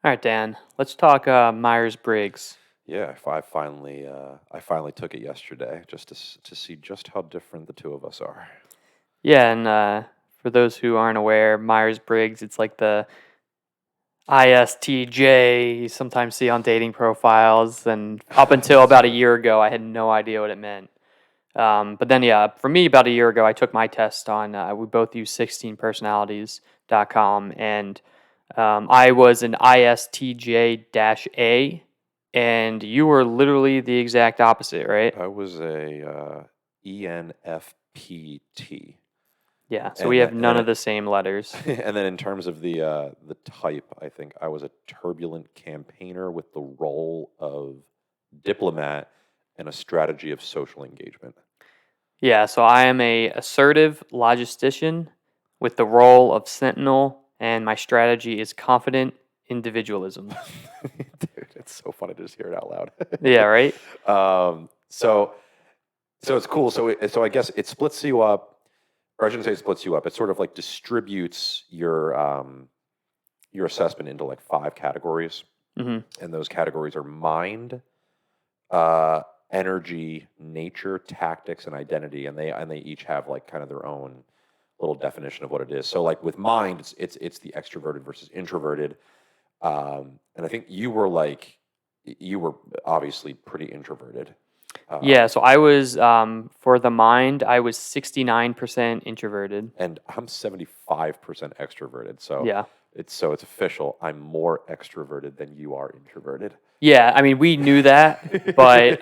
All right, Dan. Let's talk Myers-Briggs. Yeah, I finally took it yesterday just to see just how different the two of us are. Yeah, and for those who aren't aware, Myers-Briggs, it's like the ISTJ you sometimes see on dating profiles. And up until about a year ago, I had no idea what it meant. But then, yeah, for me, about a year ago, I took my test on, we both use 16personalities.com, and I was an ISTJ-A, and you were literally the exact opposite, right? I was a ENFPT, Yeah, so we and have then, and none then of the same letters. and then in terms of the type, I think I was a turbulent campaigner with the role of diplomat and a strategy of social engagement. Yeah, so I am a assertive logistician with the role of sentinel, and my strategy is confident individualism. Dude, it's so funny to just hear it out loud. Yeah, right? So it's cool. So I guess it splits you up, or I shouldn't say it splits you up. It sort of like distributes your assessment into like five categories, Hmm. and those categories are mind, uh, energy, nature, tactics, and identity, and they each have like kind of their own little definition of what it is. So like with mind, it's the extroverted versus introverted, and I think you were obviously pretty introverted. Yeah, Um, so I was, for the mind, I was 69% introverted. and I'm 75% extroverted. So Yeah. it's official. I'm more extroverted than you are introverted. Yeah, I mean, we knew that, but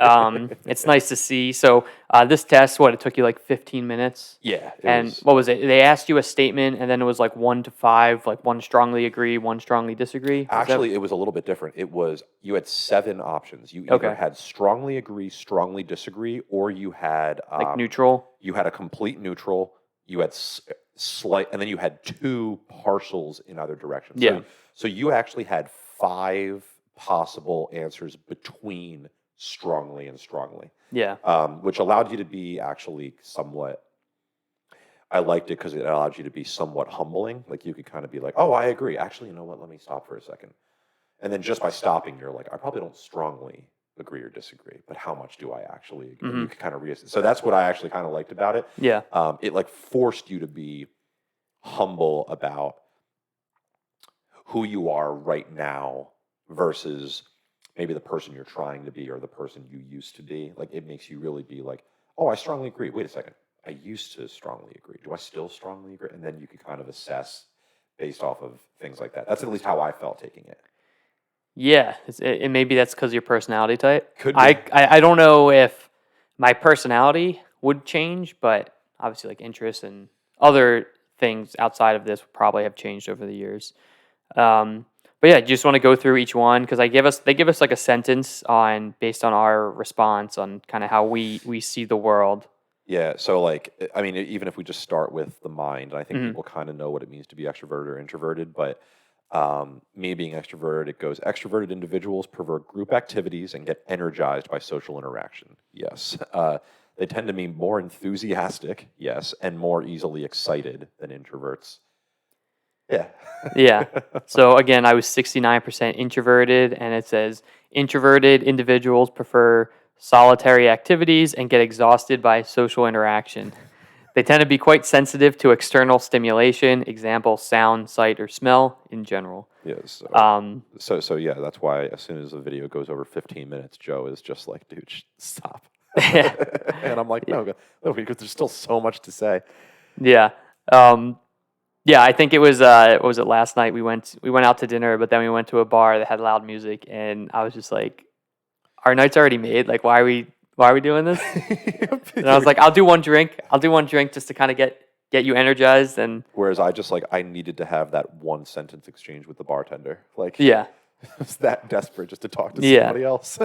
it's nice to see. So this test, what, it took you like 15 minutes? Yeah, it And was what was it? They asked you a statement, and then it was like 1 to 5, like one strongly agree, one strongly disagree. Is that actually it was a little bit different. It was you had seven options. You either okay? had strongly agree, strongly disagree, or Like neutral? you had a complete neutral. You had slight, and then you had two partials in either direction. Yeah, So you actually had five possible answers between strongly and strongly, yeah, which allowed you to be actually somewhat. I liked it because it allowed you to be somewhat humbling. Like you could kind of be like, "Oh, I agree. Actually, you know what? Let me stop for a second." And then just by stopping, you're like, "I probably don't strongly agree or disagree, but how much do I actually?" And you hmm, can kind of reassess. So that's what I actually kind of liked about it. yeah, It like forced you to be humble about who you are right now versus maybe the person you're trying to be or the person you used to be. Like it makes you really be like, oh, I strongly agree. Wait a second. I used to strongly agree. Do I still strongly agree? And then you could kind of assess based off of things like that. That's at least how I felt taking it. yeah. And maybe that's because your personality type. Could be. I don't know if my personality would change, but obviously, like interests and other things outside of this would probably have changed over the years. But yeah, you just want to go through each one because they give us like a sentence on based on our response on kind of how we see the world. Yeah. So, like, I mean, even if we just start with the mind, I think Hmm. people kind of know what it means to be extroverted or introverted. But me being extroverted, it goes extroverted individuals prefer group activities and get energized by social interaction. Yes. They tend to be more enthusiastic, yes, and more easily excited than introverts. Yeah. Yeah. So again, I was 69% introverted, and it says introverted individuals prefer solitary activities and get exhausted by social interaction. They tend to be quite sensitive to external stimulation, example, sound, sight, or smell in general. Yeah. So, Um, so yeah, that's why as soon as the video goes over 15 minutes, Joe is just like, dude, stop. yeah. And I'm like, no, because there's still so much to say. Yeah. Um, yeah, I think it was what was it last night we went out to dinner, but then we went to a bar that had loud music, and I was just like, our night's already made. Like, why are we doing this? And I was like, I'll do one drink. I'll do one drink just to kind of get you energized. And Whereas I just like I needed to have that one sentence exchange with the bartender. Like yeah, I was that desperate just to talk to yeah, somebody else.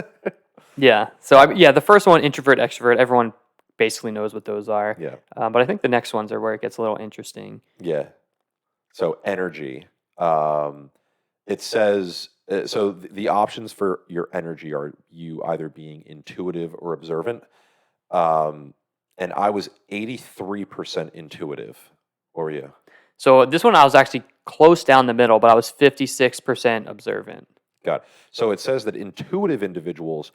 yeah. So yeah, the first one, introvert, extrovert. Everyone basically knows what those are. Yeah. But I think the next ones are where it gets a little interesting. Yeah. So energy. Um, it says so the options for your energy are you either being intuitive or observant. Um, and I was 83% intuitive. Or you? So this one I was actually close down the middle, but I was 56% observant. Got it. So it says that intuitive individuals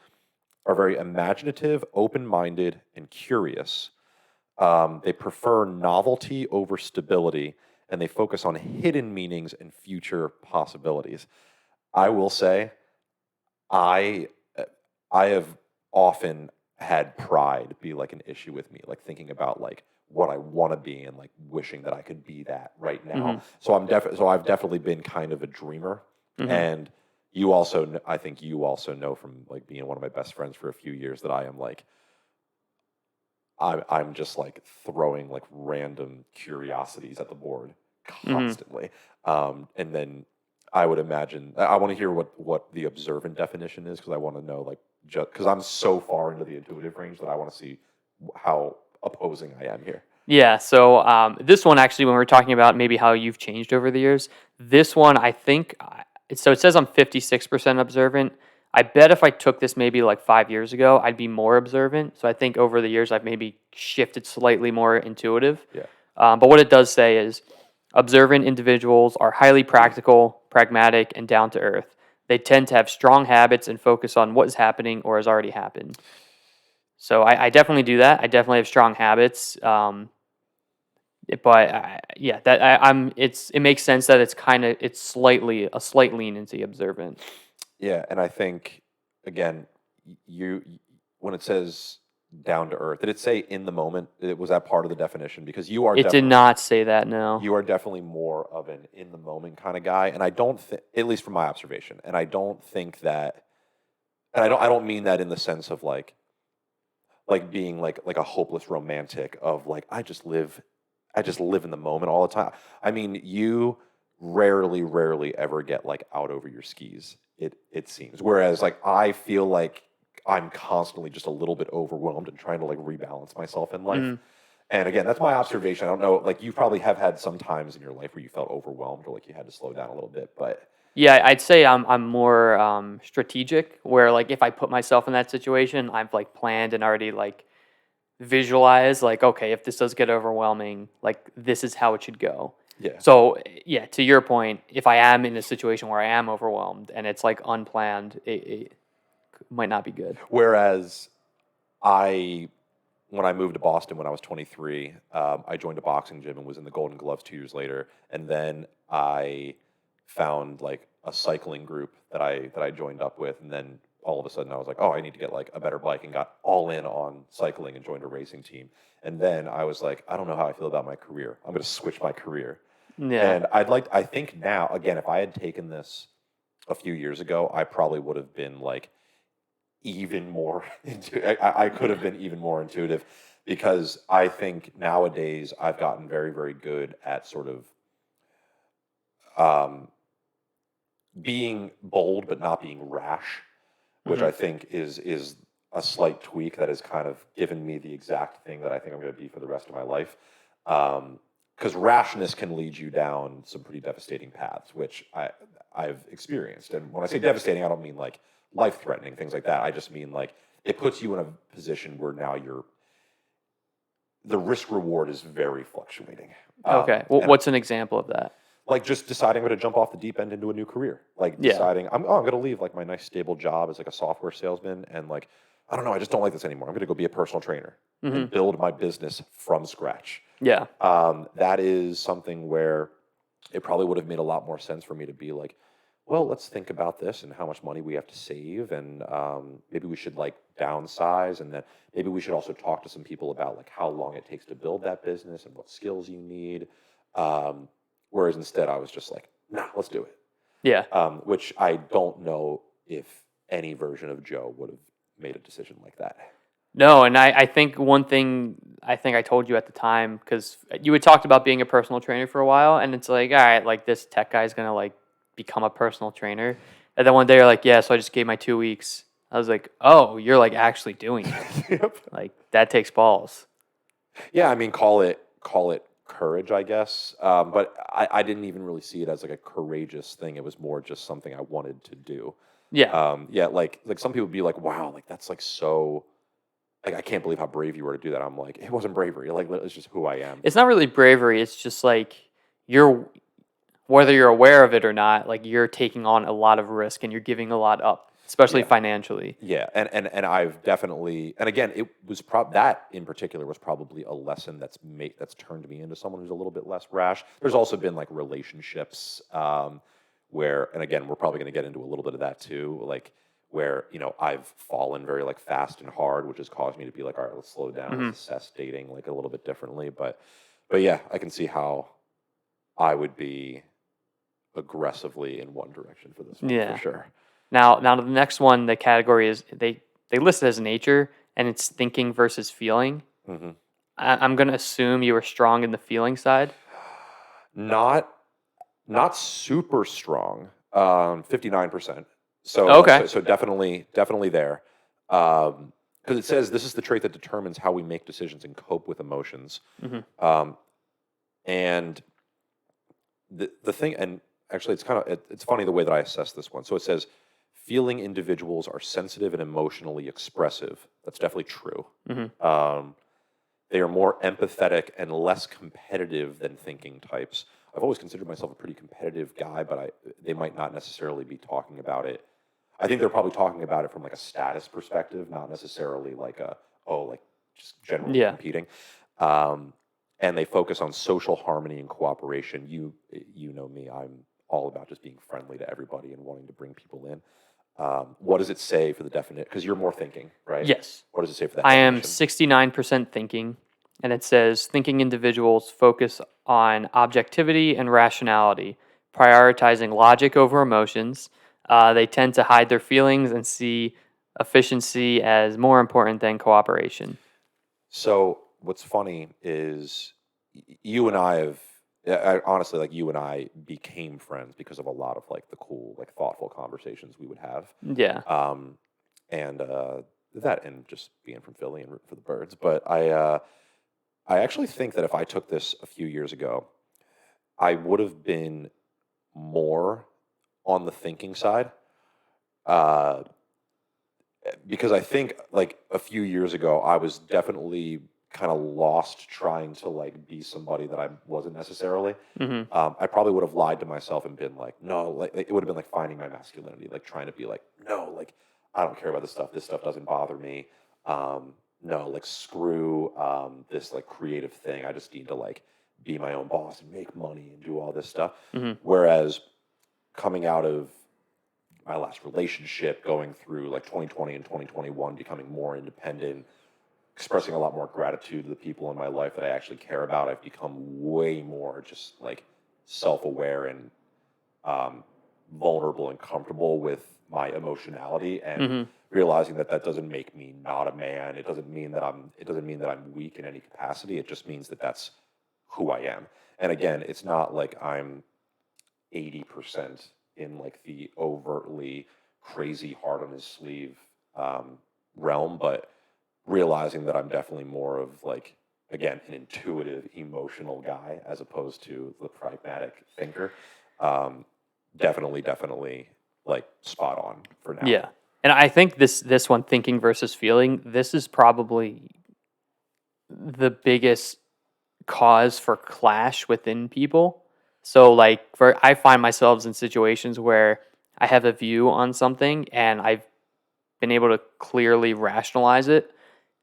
are very imaginative, open-minded, and curious. They prefer novelty over stability, and they focus on hidden meanings and future possibilities. I will say, I I have often had pride be like an issue with me, like thinking about like what I want to be and like wishing that I could be that right now. Mhm. So I've definitely been kind of a dreamer, Mhm. and you also I think you also know from like being one of my best friends for a few years that I am like I'm just like throwing like random curiosities at the board Mhm. constantly. And then I would imagine I want to hear what the observant definition is because I want to know like just because I'm so far into the intuitive range that I want to see how opposing I am here. Yeah, so this one actually, when we're talking about maybe how you've changed over the years, this one I think, so it says I'm 56% observant. I bet if I took this maybe like 5 years ago, I'd be more observant. So I think over the years, I've maybe shifted slightly more intuitive. Yeah. But what it does say is observant individuals are highly practical, pragmatic, and down to earth. They tend to have strong habits and focus on what is happening or has already happened. So I definitely do that. I definitely have strong habits. But yeah, that I'm. It makes sense that it's slightly a slight lean into the observant. Yeah, and I think again, when it says down to earth, did it say in the moment? It was that part of the definition because It did not say that. No. you are definitely more of an in the moment kind of guy, and I don't think, at least from my observation, and I don't think that, and I don't mean that in the sense of like being like a hopeless romantic of like I just live in the moment all the time. I mean, you rarely ever get like out over your skis. It seems. Whereas like I feel like I'm constantly just a little bit overwhelmed and trying to like rebalance myself in life. Mhm. And again, that's my observation. I don't know, like you probably have had some times in your life where you felt overwhelmed or like you had to slow down a little bit, but Yeah, I'd say I'm more strategic. Where like if I put myself in that situation, I've like planned and already like visualized like okay, if this does get overwhelming, like this is how it should go. yeah. So yeah, to your point, if I am in a situation where I am overwhelmed and it's like unplanned, it might not be good. Whereas I when I moved to Boston when I was 23, I joined a boxing gym and was in the Golden Gloves 2 years later. And then I found like a cycling group that I joined up with, and then all of a sudden I was like, oh, I need to get like a better bike, and got all in on cycling and joined a racing team. And then I was like, I don't know how I feel about my career. I'm going to switch my career. Yeah. And I think now, again, if I had taken this a few years ago, I probably would have been like even more I could have been even more intuitive because I think nowadays I've gotten very good at sort of um, being bold but not being rash, which Mhm. I think is a slight tweak that has kind of given me the exact thing that I think I'm going to be for the rest of my life. Because rashness can lead you down some pretty devastating paths, which I've experienced. And when I say devastating, I don't mean like life threatening things like that. I just mean like it puts you in a position where now the risk reward is very fluctuating. Okay. Well, And what's an example of that? like just deciding I'm going to jump off the deep end into a new career, like Yeah. deciding I'm going to leave like my nice stable job as like a software salesman, and like I don't know, I just don't like this anymore. I'm going to go be a personal trainer and Mhm. build my business from scratch. Yeah. That is something where it probably would have made a lot more sense for me to be like, well, let's think about this and how much money we have to save, and maybe we should like downsize, and then maybe we should also talk to some people about like how long it takes to build that business and what skills you need. Um, Whereas instead, I was just like, nah, let's do it. Yeah. Which I don't know if any version of Joe would have made a decision like that. No, and I think one thing I think I told you at the time because you had talked about being a personal trainer for a while, and it's like, all right, like this tech guy's gonna like become a personal trainer, and then one day you're like, yeah, so I just gave my 2 weeks. I was like, oh, you're like actually doing it. Yep. Like that takes balls. Yeah, I mean, call it courage, I guess. But I didn't even really see it as like a courageous thing. It was more just something I wanted to do. Yeah, Yeah, like some people would be like, wow, like that's like so like I can't believe how brave you were to do that. I'm like, it wasn't bravery. Like it's just who I am. it's not really bravery. It's just like you're whether you're aware of it or not, like you're taking on a lot of risk and you're giving a lot up, especially Yeah. financially. Yeah, and I've definitely, and again, it was that in particular was probably a lesson that's turned me into someone who's a little bit less rash. There's also been like relationships where, and again, we're probably going to get into a little bit of that too, like where I've fallen very like fast and hard, which has caused me to be like, all right, let's slow down, Hmm. let's assess dating like a little bit differently. But yeah, I can see how I would be aggressively in one direction for this one for Yeah. sure. Now the next one, the category is they list it as nature, and it's thinking versus feeling. Hmm. I'm gonna assume you were strong in the feeling side. Not not super strong. 59%. So Okay. so definitely there. Because it says this is the trait that determines how we make decisions and cope with emotions. Hmm. Um, and the thing, and actually, it's funny the way that I assess this one. So it says feeling individuals are sensitive and emotionally expressive. That's definitely true. Hmm. Um, they are more empathetic and less competitive than thinking types. I've always considered myself a pretty competitive guy, but they might not necessarily be talking about it. I think they're probably talking about it from like a status perspective, not necessarily like like just generally Yeah. competing. Um, and they focus on social harmony and cooperation. You know me, I'm all about just being friendly to everybody and wanting to bring people in. What does it say for the definition? Because you're more thinking, right? Yes. What does it say for that I am definition? 69% thinking, and it says thinking individuals focus on objectivity and rationality, prioritizing logic over emotions. They tend to hide their feelings and see efficiency as more important than cooperation. So what's funny is you and I have honestly, like, you and I became friends because of a lot of like the cool, like, thoughtful conversations we would have, Yeah. um, and that and just being from Philly and rooting for the Birds. But I actually think that if I took this a few years ago, I would have been more on the thinking side. Uh, because I think like a few years ago, I was definitely kind of lost trying to like be somebody that I wasn't necessarily. Hmm. I probably would have lied to myself and been like, no, like, it would have been like finding my masculinity, like trying to be like, no, like I don't care about this stuff. This stuff doesn't bother me. No, like screw this like creative thing. I just need to like be my own boss and make money and do all this stuff. Hmm. Whereas coming out of my last relationship, going through like 2020 and 2021, becoming more independent, expressing a lot more gratitude to the people in my life that I actually care about. I've become way more just like self-aware and um, vulnerable and comfortable with my emotionality, and Hmm. realizing that that doesn't make me not a man. It doesn't mean that I'm weak in any capacity. It just means that that's who I am. And again, it's not like I'm 80% in like the overtly crazy heart on his sleeve um, realm, but realizing that I'm definitely more of like, again, an intuitive, emotional guy as opposed to the pragmatic thinker. Um, definitely like spot on for now. Yeah. And I think this one, thinking versus feeling, this is probably the biggest cause for clash within people. So like for I find myself in situations where I have a view on something and I've been able to clearly rationalize it,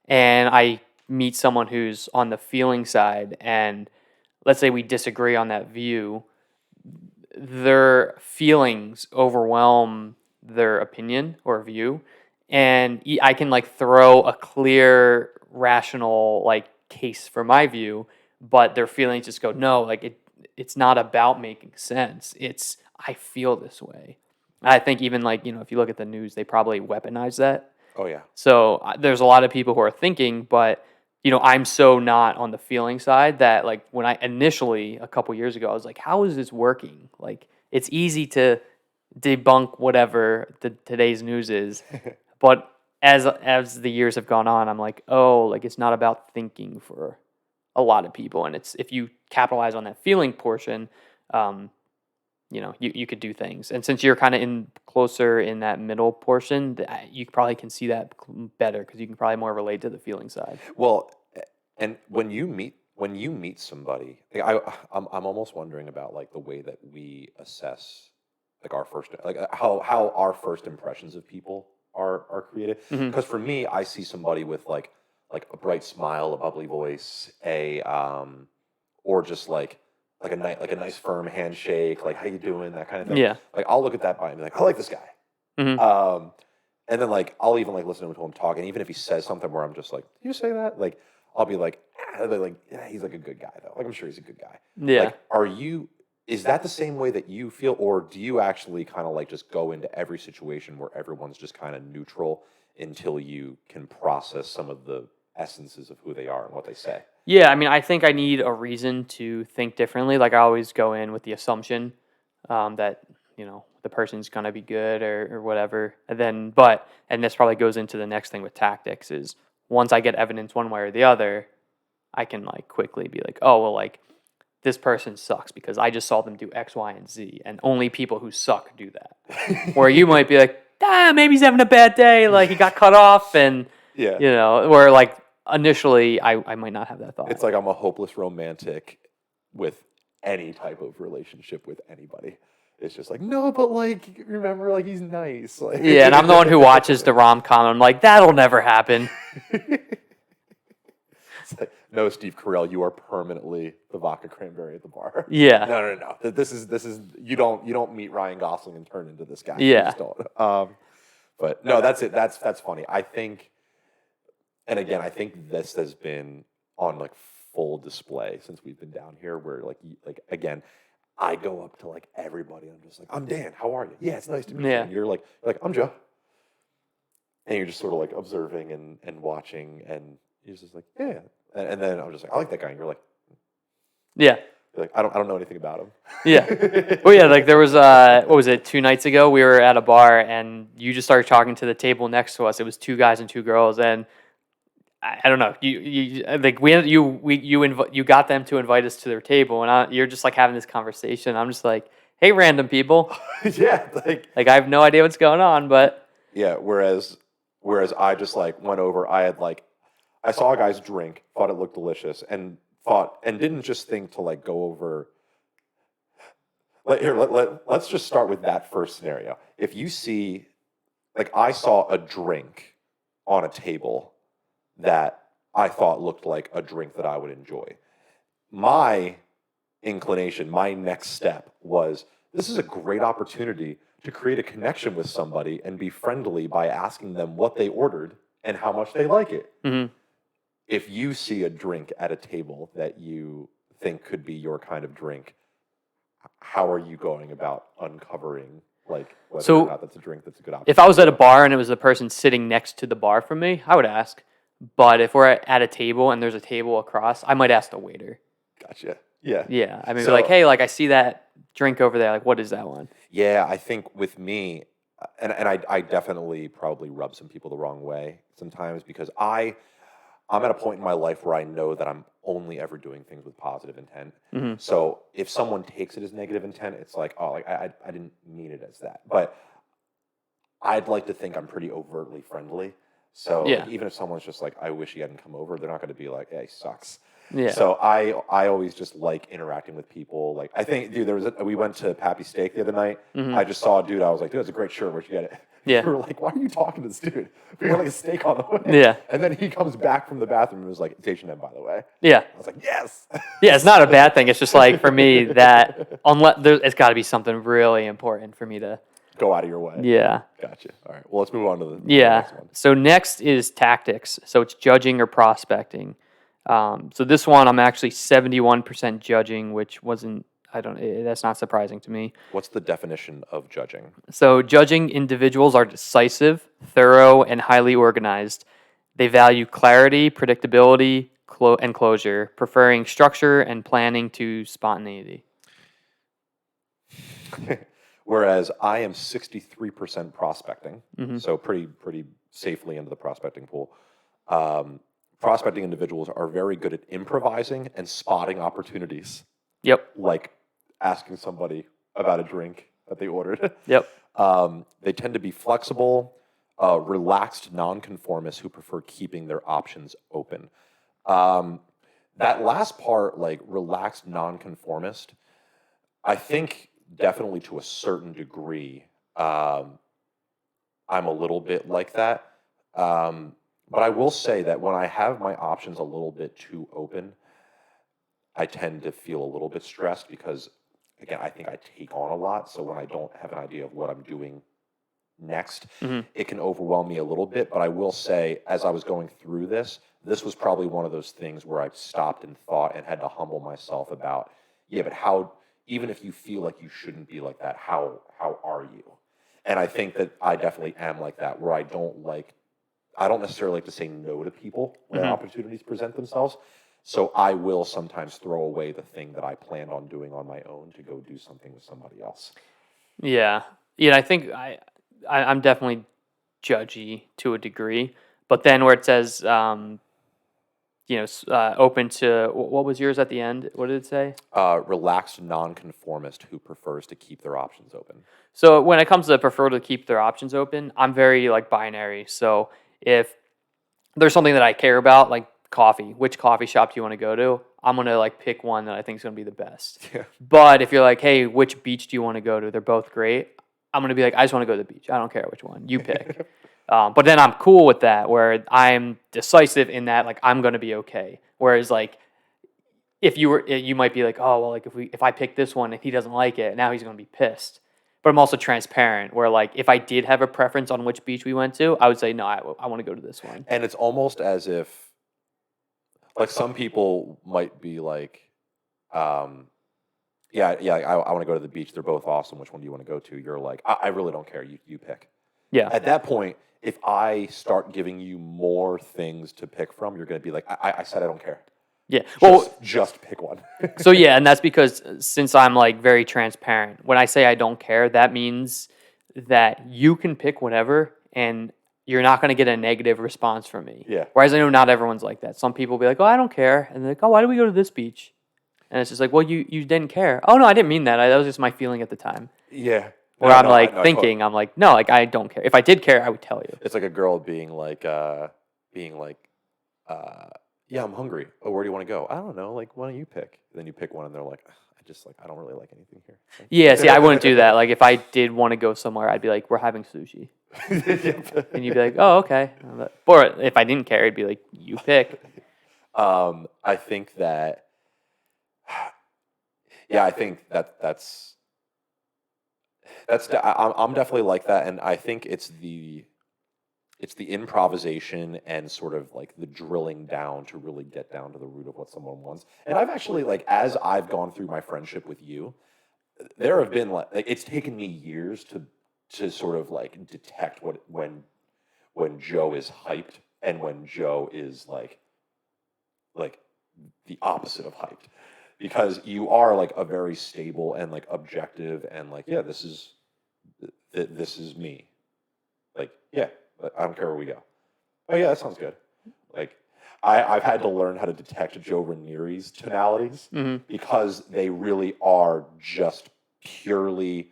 and I meet someone who's on the feeling side, and let's say we disagree on that view, their feelings overwhelm their opinion or view, and I can like throw a clear rational like case for my view, but their feelings just go, no, like it's not about making sense, it's I feel this way. I think even like, if you look at the news, they probably weaponize that. Oh yeah. So there's a lot of people who are thinking, but I'm so not on the feeling side that like when I initially a couple years ago, I was like, how is this working? Like it's easy to debunk whatever today's news is, but as the years have gone on, I'm like, oh, like it's not about thinking for a lot of people, and it's if you capitalize on that feeling portion, um, you could do things. And since you're kind of in closer in that middle portion, you probably can see that better because you can probably more relate to the feeling side. Well, and when you meet when you meet somebody, I'm almost wondering about like the way that we assess like our first like how our first impressions of people are created. Hmm. Because for me, I see somebody with like a bright smile, a bubbly voice, a or just like a nice firm handshake, like how you doing, that kind of thing. Yeah. Like I'll look at that guy and be like, I like this guy. Hmm. And then like I'll even like listen to him talk, and even if he says something where I'm just like, "Did you say that?" Like I'll be like, they're like, yeah, he's like a good guy though. Like I'm sure he's a good guy. Yeah. Like, is that the same way that you feel, or do you actually kind of like just go into every situation where everyone's just kind of neutral until you can process some of the essences of who they are and what they say? Yeah, I mean, I think I need a reason to think differently. Like I always go in with the assumption that the person's gonna be good or whatever, and this probably goes into the next thing with tactics is once I get evidence one way or the other, I can like quickly be like, oh well, like this person sucks because I just saw them do X, Y, and Z, and only people who suck do that. Where you might be like, maybe he's having a bad day, like he got cut off, and Yeah. where like initially I might not have that thought. It's like I'm a hopeless romantic with any type of relationship with anybody. It's just like, no, but like, remember, like he's nice. Like, Yeah, and I'm the one who watches the rom-com. I'm like, that'll never happen. It's like, no, Steve Carell, you are permanently the vodka cranberry at the bar. Yeah. No. This is you don't meet Ryan Gosling and turn into this guy. You Yeah. just don't. But no, that's it. That's funny. I think, and again, I think this has been on like full display since we've been down here. Where like again, I go up to like everybody. I'm just like, I'm Dan. How are you? Yeah, it's nice to meet you. Yeah. And you're like I'm Joe. And you're just sort of like observing and watching, and you're just like, yeah. And then I'm just like, I like that guy. And you're like, Yeah. you're like I don't know anything about him. Yeah. Well, yeah, like there was what was it, 2 nights ago? We were at a bar and you just started talking to the table next to us. It was 2 guys and 2 girls, and I don't know. You like you got them to invite us to their table, and you're just like having this conversation. I'm just like, hey, random people. Yeah, Like I have no idea what's going on, but yeah. Whereas I just like went over. I saw a guy's drink, thought it looked delicious, and didn't just think to like go over. Let's just start with that first scenario. If you see, like, I saw a drink on a table that I thought looked like a drink that I would enjoy. My inclination, my next step was, this is a great opportunity to create a connection with somebody and be friendly by asking them what they ordered and how much they like it. mhm. If you see a drink at a table that you think could be your kind of drink, how are you going about uncovering like whether or not that's a drink that's a good option? If I was at a bar and it was the person sitting next to the bar from me, I would ask. But if we're at a table and there's a table across, I might ask the waiter. Gotcha. Yeah. Yeah, I mean, So- like, hey, like I see that drink over there. Like, what is that one? Yeah, I think with me, and I definitely probably rub some people the wrong way sometimes because I'm at a point in my life where I know that I'm only ever doing things with positive intent. Mhm. So if someone takes it as negative intent, it's like, oh, like I didn't mean it as that. But I'd like to think I'm pretty overtly friendly. So Yeah. like, even if someone's just like, I wish he hadn't come over, they're not going to be like, hey, he sucks. Yeah. So I always just like interacting with people. Like I think, dude, we went to Pappy Steak the other night. Mhm. I just saw a dude. I was like, dude, that's a great shirt. Where'd you get it? Yeah. We were like, why are you talking to this dude? We got like a steak on the way. Yeah. And then he comes back from the bathroom and was like, it's H&M, by the way. Yeah. I was like, yes. Yeah, it's not a bad thing. It's just like for me that it's got to be something really important for me to. Go out of your way. Yeah. Gotcha. All right. Well, let's move on to the Yeah. next one. So next is tactics. So it's judging or prospecting. So this one I'm actually 71% judging, which wasn't. That's not surprising to me. What's the definition of judging? So judging individuals are decisive, thorough, and highly organized. They value clarity, predictability, and closure, preferring structure and planning to spontaneity. Whereas I am 63% prospecting, Mhm. so pretty safely into the prospecting pool. Prospecting individuals are very good at improvising and spotting opportunities, Yep. like asking somebody about a drink that they ordered. Yep. They tend to be flexible, relaxed nonconformists who prefer keeping their options open. that last part, like relaxed nonconformist, I think definitely to a certain degree, I'm a little bit like that. Um, but I will say that when I have my options a little bit too open, I tend to feel a little bit stressed because, again, I think I take on a lot. So when I don't have an idea of what I'm doing next, Hmm. it can overwhelm me a little bit. But I will say, as I was going through this, this was probably one of those things where I stopped and thought and had to humble myself about, yeah, but how, even if you feel like you shouldn't be like that, how are you? And I think that I definitely am like that, where I don't necessarily like to say no to people when Hmm. opportunities present themselves. So I will sometimes throw away the thing that I planned on doing on my own to go do something with somebody else. Yeah, yeah. I think I'm definitely judgy to a degree, but then where it says, open to what was yours at the end? What did it say? Relaxed nonconformist who prefers to keep their options open. So when it comes to prefer to keep their options open, I'm very like binary. So if there's something that I care about, like coffee, which coffee shop do you want to go to? I'm gonna like pick one that I think is gonna be the best. Yeah. But if you're like, hey, which beach do you want to go to? They're both great. I'm gonna be like, I just want to go to the beach. I don't care which one you pick. But then I'm cool with that, where I'm decisive in that, like I'm gonna be okay. Whereas like if you were, you might be like, oh well, like if I pick this one, if he doesn't like it, now he's gonna be pissed. But I'm also transparent, where like if I did have a preference on which beach we went to, I would say no, I want to go to this one. And it's almost as if, like, some people might be like, um, yeah, I want to go to the beach. They're both awesome. Which one do you want to go to? You're like, I really don't care. You pick. Yeah, At that point, if I start giving you more things to pick from, you're going to be like, I said I don't care. yeah. Well, Just pick one. so yeah, and that's because since I'm like very transparent, when I say I don't care, that means that you can pick whatever and you're not going to get a negative response from me. Yeah. Whereas I know not everyone's like that. Some people will be like, "Oh, I don't care," and they're like, "Oh, why do we go to this beach?" And it's just like, "Well, you didn't care." Oh no, I didn't mean that. That was just my feeling at the time. Yeah. Where I'm like thinking, I'm like, no, like I don't care. If I did care, I would tell you. It's like a girl being like, yeah, I'm hungry. Oh, where do you want to go? I don't know. Like, why don't you pick? And then you pick one, and they're like, I don't really like anything here. Yeah, see, I wouldn't do that. Like if I did want to go somewhere, I'd be like, we're having sushi. And you'd be like, "Oh, okay." Or if I didn't care, it'd be like, "You pick." I think that, yeah, I think I'm definitely like that, and I think it's the improvisation and sort of like the drilling down to really get down to the root of what someone wants. And I've actually, like, as I've gone through my friendship with you, there have been like it's taken me years to sort of like detect when Joe is hyped and when Joe is like the opposite of hyped, because you are like a very stable and like objective and like, yeah, this is me, like, yeah, I don't care where we go. Oh yeah, that sounds good. Like, I've had to learn how to detect Joe Ranieri's tonalities Hmm. because they really are just purely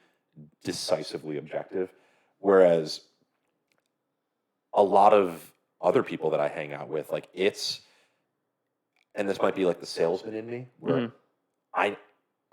decisively objective. Whereas a lot of other people that I hang out with, like, and this might be like the salesman in me, where Hmm. I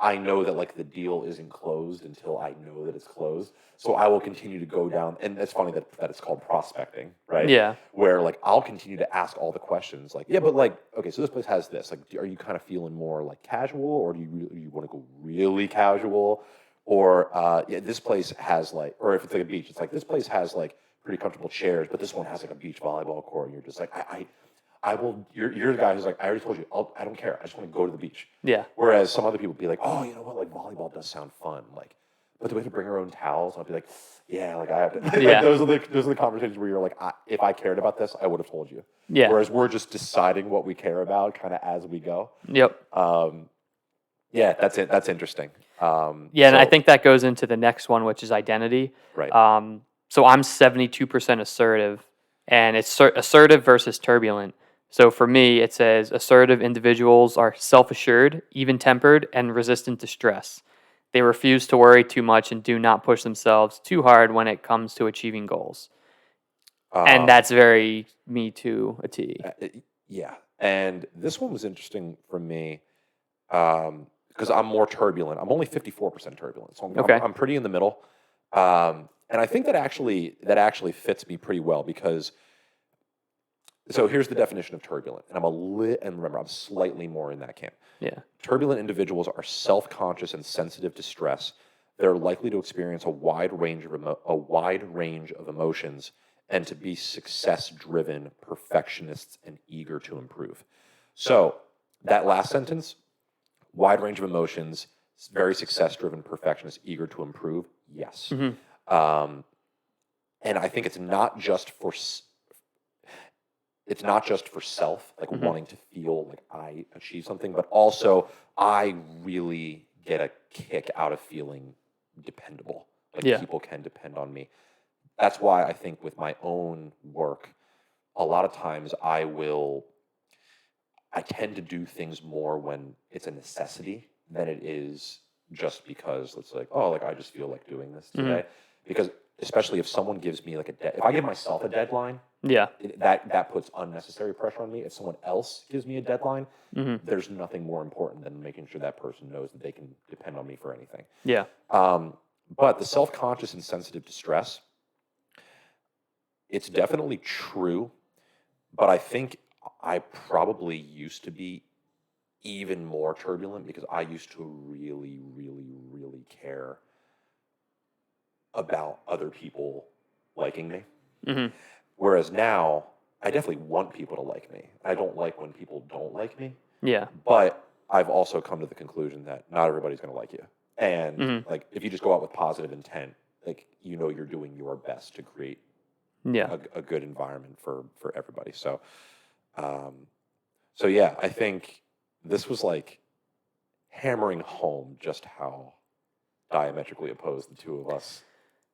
I know that like the deal isn't closed until I know that it's closed. So I will continue to go down, and it's funny that it's called prospecting, right? Yeah. Where like I'll continue to ask all the questions, like, yeah, but like, okay, so this place has this. Like, are you kind of feeling more like casual, or you want to go really casual, or yeah, this place has like, or if it's like a beach, it's like this place has like pretty comfortable chairs, but this one has like a beach volleyball court, and you're just like, I will. You're the guy who's like, I already told you, I don't care. I just want to go to the beach. Yeah. Whereas some other people be like, oh, you know what, like volleyball does sound fun. Like, but do we have to bring our own towels? And I'll be like, yeah, like I have to. Like, Yeah. those are the conversations where you're like, if I cared about this, I would have told you. Yeah. Whereas we're just deciding what we care about, kind of as we go. Yep. Yeah, that's it. That's interesting. Yeah, and I So think that goes into the next one, which is identity. right. So I'm 72% assertive, and it's assertive versus turbulent. So for me, it says assertive individuals are self-assured, even-tempered, and resistant to stress. They refuse to worry too much and do not push themselves too hard when it comes to achieving goals. And Um, that's very me to a T. yeah. And this one was interesting for me because I'm more turbulent. I'm only 54% turbulent, so Okay. I'm pretty in the middle. And I think that actually fits me pretty well because so here's the definition of turbulent, and and remember I'm slightly more in that camp. Yeah. Turbulent individuals are self-conscious and sensitive to stress. They're likely to experience a wide range of emotions and to be success-driven, perfectionists, and eager to improve. So that last sentence, wide range of emotions, very success-driven, perfectionist, eager to improve. Yes, Hmm. um, and I think it's not just for self, like Hmm. wanting to feel like I achieve something, but also I really get a kick out of feeling dependable. Like Yeah. people can depend on me. That's why I think with my own work, a lot of times I tend to do things more when it's a necessity than it is just because it's like, oh, like I just feel like doing this Hmm. today. Because especially if someone gives me like if I give myself a deadline, Yeah. that puts unnecessary pressure on me. If someone else gives me a deadline, Hmm. there's nothing more important than making sure that person knows that they can depend on me for anything. Yeah. Um, but the self-conscious and sensitive to stress, it's definitely true. But I think I probably used to be even more turbulent because I used to really, really, really care about other people liking me. Hmm. Whereas now, I definitely want people to like me. I don't like when people don't like me, Yeah. but I've also come to the conclusion that not everybody's going to like you. And Hmm. like, if you just go out with positive intent, like you're doing your best to create Yeah. a good environment for everybody. Um, so yeah, I think this was like hammering home just how diametrically opposed the two of us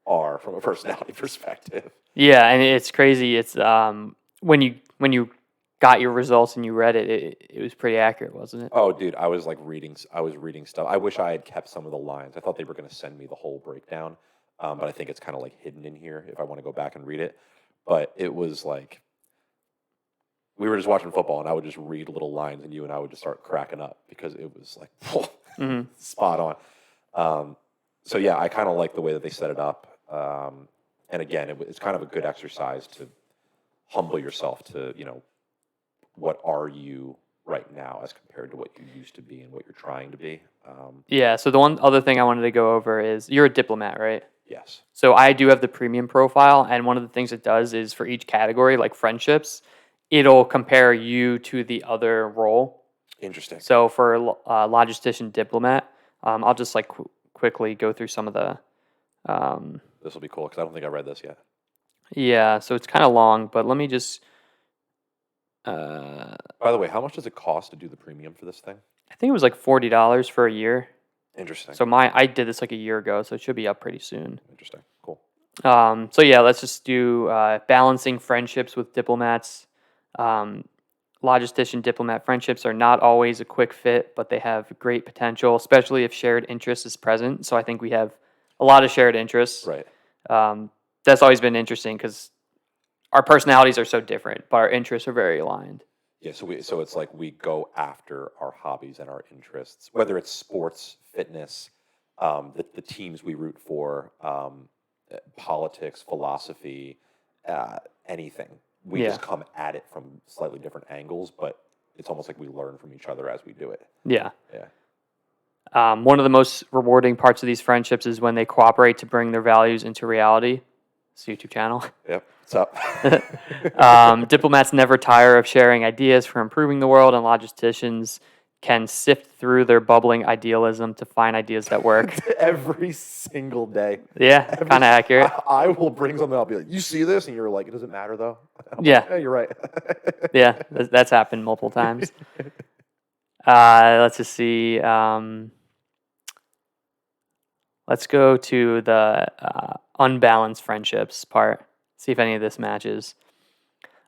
are from a personality perspective. Yeah, and it's crazy. It's when you got your results and you read it, it was pretty accurate, wasn't it? Oh, dude, I was reading stuff. I wish I had kept some of the lines. I thought they were going to send me the whole breakdown, but I think it's kind of like hidden in here if I want to go back and read it. But it was like we were just watching football, and I would just read little lines, and you and I would just start cracking up because it was like Hmm. spot on. So yeah, I kind of like the way that they set it up. And again, it's kind of a good exercise to humble yourself to, what are you right now as compared to what you used to be and what you're trying to be. Yeah. So the one other thing I wanted to go over is you're a diplomat, right? Yes. So I do have the premium profile, and one of the things it does is for each category, like friendships, it'll compare you to the other role. Interesting. So for logistician diplomat, I'll just like quickly go through some of the. Um, This will be cool because I don't think I read this yet. yeah, so it's kind of long, but let me just. Uh, By the way, how much does it cost to do the premium for this thing? I think it was like $40 for a year. Interesting. So I did this like a year ago, so it should be up pretty soon. Interesting. Cool. So yeah, let's just do balancing friendships with diplomats. Um, Logistician diplomat friendships are not always a quick fit, but they have great potential, especially if shared interest is present. So I think we have a lot of shared interests. Right. That's always been interesting because our personalities are so different, but our interests are very aligned. Yeah. So it's like we go after our hobbies and our interests, whether it's sports, fitness, the teams we root for, politics, philosophy, anything. We Yeah, just come at it from slightly different angles, but it's almost like we learn from each other as we do it. yeah. Yeah. One of the most rewarding parts of these friendships is when they cooperate to bring their values into reality. It's a YouTube channel. Yep. What's up? Diplomats never tire of sharing ideas for improving the world, and logisticians can sift through their bubbling idealism to find ideas that work. Every single day. Yeah, kind of accurate. I will bring something. I'll be like, "You see this?" And you're like, "It doesn't matter, though." I'm like, Yeah, "Yeah, you're right." yeah, that's happened multiple times. Let's just see. Let's go to the unbalanced friendships part. See if any of this matches.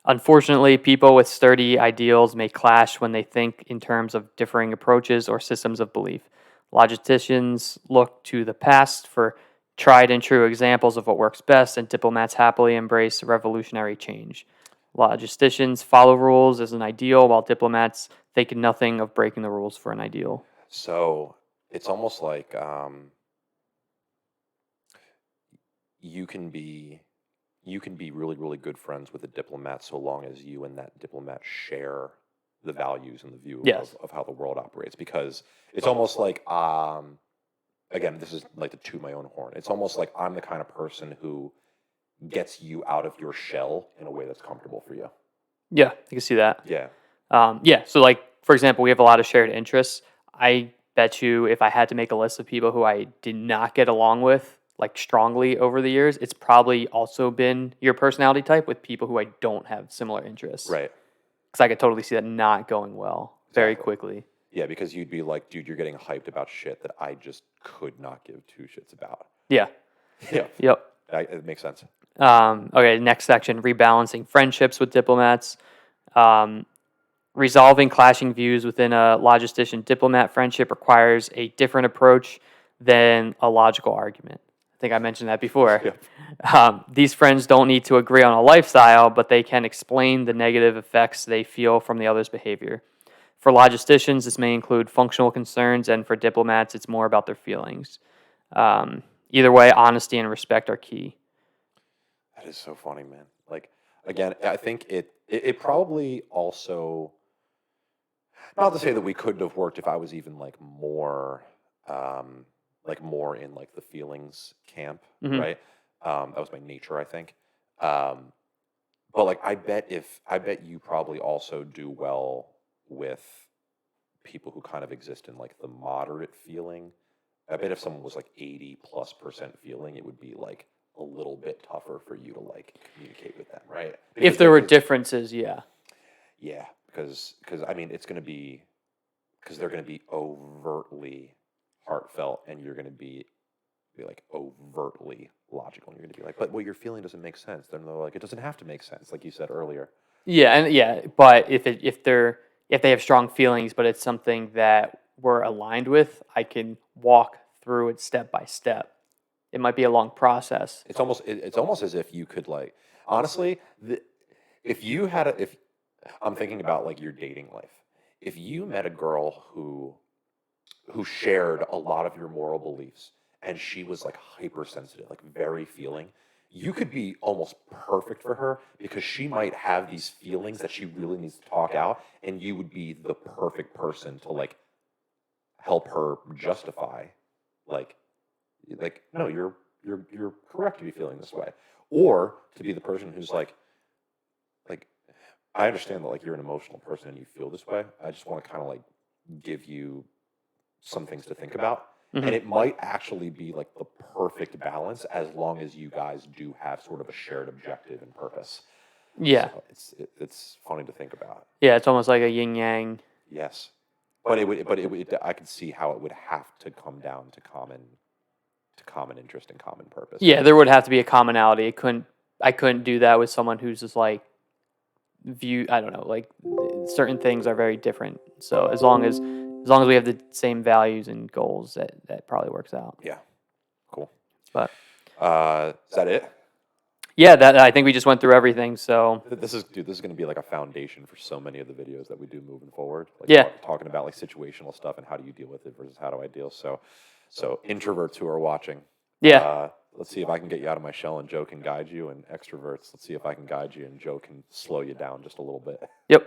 Unfortunately, people with sturdy ideals may clash when they think in terms of differing approaches or systems of belief. Logisticians look to the past for tried and true examples of what works best, and diplomats happily embrace revolutionary change. Logisticians follow rules as an ideal, while diplomats think nothing of breaking the rules for an ideal. So it's almost like you can be really, really good friends with a diplomat so long as you and that diplomat share the values and the view Yes. of how the world operates. Because it's almost like again, this is like to toot my own horn. It's almost like I'm the kind of person who gets you out of your shell in a way that's comfortable for you. Yeah, I can see that. Yeah. Yeah, so like for example, we have a lot of shared interests. I bet you if I had to make a list of people who I did not get along with like strongly over the years, it's probably also been your personality type with people who I don't have similar interests. Right. Because I could totally see that not going well very Exactly. quickly. Yeah, because you'd be like, dude, you're getting hyped about shit that I just could not give two shits about. Yeah. Yeah. Yep. It makes sense. Okay, next section, rebalancing friendships with diplomats. Resolving clashing views within a logistician diplomat friendship requires a different approach than a logical argument. I think I mentioned that before. Yep. These friends don't need to agree on a lifestyle, but they can explain the negative effects they feel from the other's behavior. For logisticians, this may include functional concerns, and for diplomats, it's more about their feelings. Either way, honesty and respect are key. That is so funny, man. Like, again, I think it probably also, not to say that we couldn't have worked if I was even like more in like the feelings camp, Hmm. right? That was my nature, I think. Um, but like, I bet you probably also do well with people who kind of exist in like the moderate feeling. I bet if someone was like 80+% feeling, it would be like a little bit tougher for you to like communicate with them, right? If Because there were because differences, yeah. yeah, because I mean it's going to be because they're going to be overtly heartfelt and you're going to be like overtly logical and you're going to be like, but what you're feeling doesn't make sense. Then they're like, it doesn't have to make sense, like you said earlier. Yeah, and yeah, but if they have strong feelings, but it's something that we're aligned with, I can walk through it step by step. It might be a long process. It's almost as if you could like honestly, if you had a if I'm thinking about like your dating life. If you met a girl who shared a lot of your moral beliefs and she was like hypersensitive, like very feeling, you could be almost perfect for her because she might have these feelings that she really needs to talk out and you would be the perfect person to like help her justify like no, you're correct to be feeling this way. Or to be the person who's like I understand that like you're an emotional person and you feel this way. I just want to kind of like give you some things to think about. And Hmm. it might actually be like the perfect balance as long as you guys do have sort of a shared objective and purpose. Yeah, So it's funny to think about. yeah, it's almost like a yin yang. Yes. But it would, I could see how it would have to come down to common interest and common purpose. Yeah, there would have to be a commonality. I couldn't do that with someone who's just like view. I don't know, like certain things are very different. So as long as we have the same values and goals, that probably works out. Yeah. Cool. But Is that it? yeah, that I think we just went through everything. So This is dude. This is going to be like a foundation for so many of the videos that we do moving forward. Like yeah, talking about like situational stuff and how do you deal with it versus how do I deal. So introverts who are watching, yeah, let's see if I can get you out of my shell and Joe can guide you. And extroverts, let's see if I can guide you and Joe can slow you down just a little bit. yep.